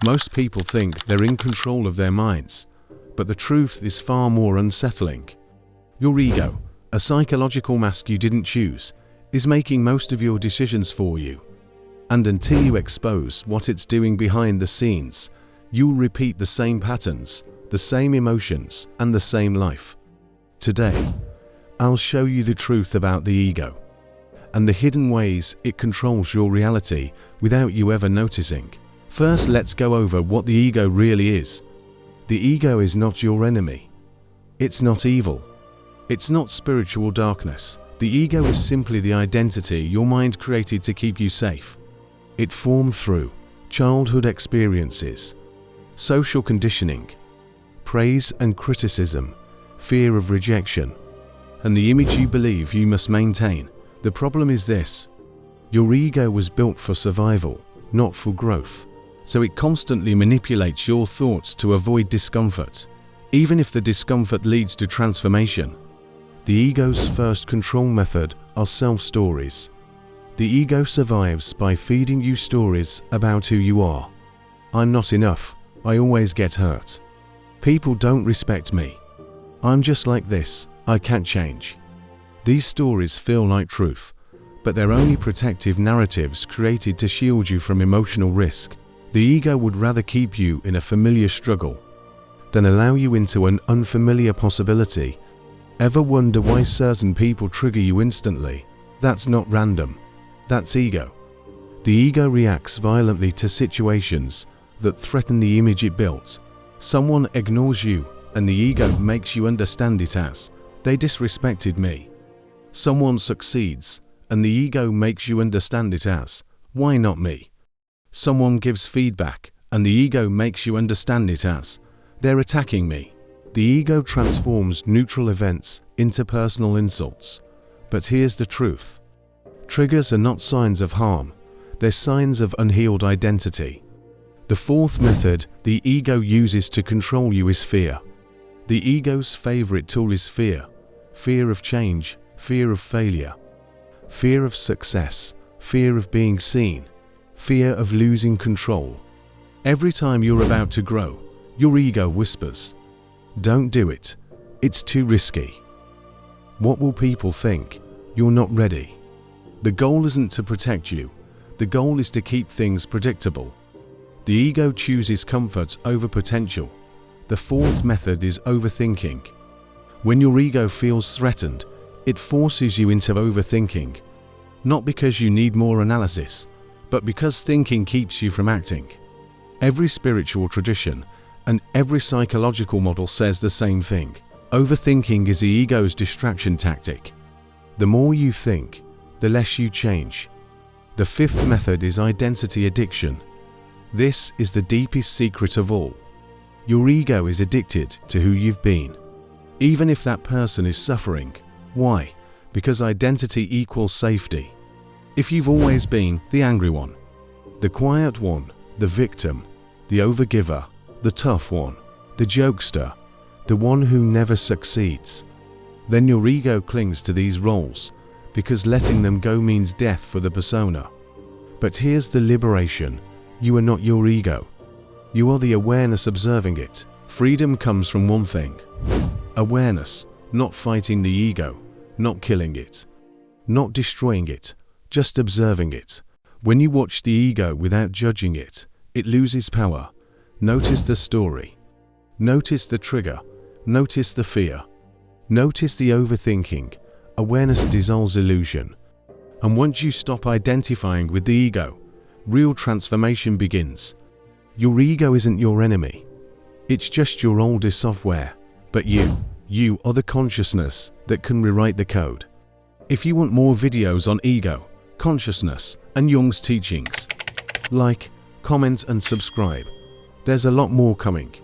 Most people think they're in control of their minds, but the truth is far more unsettling. Your ego, a psychological mask you didn't choose, is making most of your decisions for you. And until you expose what it's doing behind the scenes, you'll repeat the same patterns, the same emotions, and the same life. Today, I'll show you the truth about the ego and the hidden ways it controls your reality without you ever noticing. First, let's go over what the ego really is. The ego is not your enemy. It's not evil. It's not spiritual darkness. The ego is simply the identity your mind created to keep you safe. It formed through childhood experiences, social conditioning, praise and criticism, fear of rejection, and the image you believe you must maintain. The problem is this: your ego was built for survival, not for growth. So it constantly manipulates your thoughts to avoid discomfort, even if the discomfort leads to transformation. The ego's first control method are self-stories. The ego survives by feeding you stories about who you are. I'm not enough. I always get hurt. People don't respect me. I'm just like this. I can't change. These stories feel like truth, but they're only protective narratives created to shield you from emotional risk. The ego would rather keep you in a familiar struggle than allow you into an unfamiliar possibility. Ever wonder why certain people trigger you instantly? That's not random. That's ego. The ego reacts violently to situations that threaten the image it built. Someone ignores you, and the ego makes you understand it as, they disrespected me. Someone succeeds, and the ego makes you understand it as, why not me? Someone gives feedback, and the ego makes you understand it as, they're attacking me. The ego transforms neutral events into personal insults. But here's the truth. Triggers are not signs of harm, they're signs of unhealed identity. The fourth method the ego uses to control you is fear. The ego's favorite tool is fear. Fear of change, fear of failure, fear of success, fear of being seen, fear of losing control. Every time you're about to grow, your ego whispers, "Don't do it. It's too risky. What will people think? You're not ready." The goal isn't to protect you. The goal is to keep things predictable. The ego chooses comfort over potential. The fourth method is overthinking. When your ego feels threatened, it forces you into overthinking. Not because you need more analysis, but because thinking keeps you from acting. Every spiritual tradition and every psychological model says the same thing. Overthinking is the ego's distraction tactic. The more you think, the less you change. The fifth method is identity addiction. This is the deepest secret of all. Your ego is addicted to who you've been, even if that person is suffering. Why? Because identity equals safety. If you've always been the angry one, the quiet one, the victim, the overgiver, the tough one, the jokester, the one who never succeeds, then your ego clings to these roles because letting them go means death for the persona. But here's the liberation. You are not your ego. You are the awareness observing it. Freedom comes from one thing: awareness, not fighting the ego, not killing it, not destroying it, just observing it. When you watch the ego without judging it, it loses power. Notice the story. Notice the trigger. Notice the fear. Notice the overthinking. Awareness dissolves illusion. And once you stop identifying with the ego, real transformation begins. Your ego isn't your enemy. It's just your oldest software. But you are the consciousness that can rewrite the code. If you want more videos on ego, consciousness, and Jung's teachings, like, comment, and subscribe. There's a lot more coming.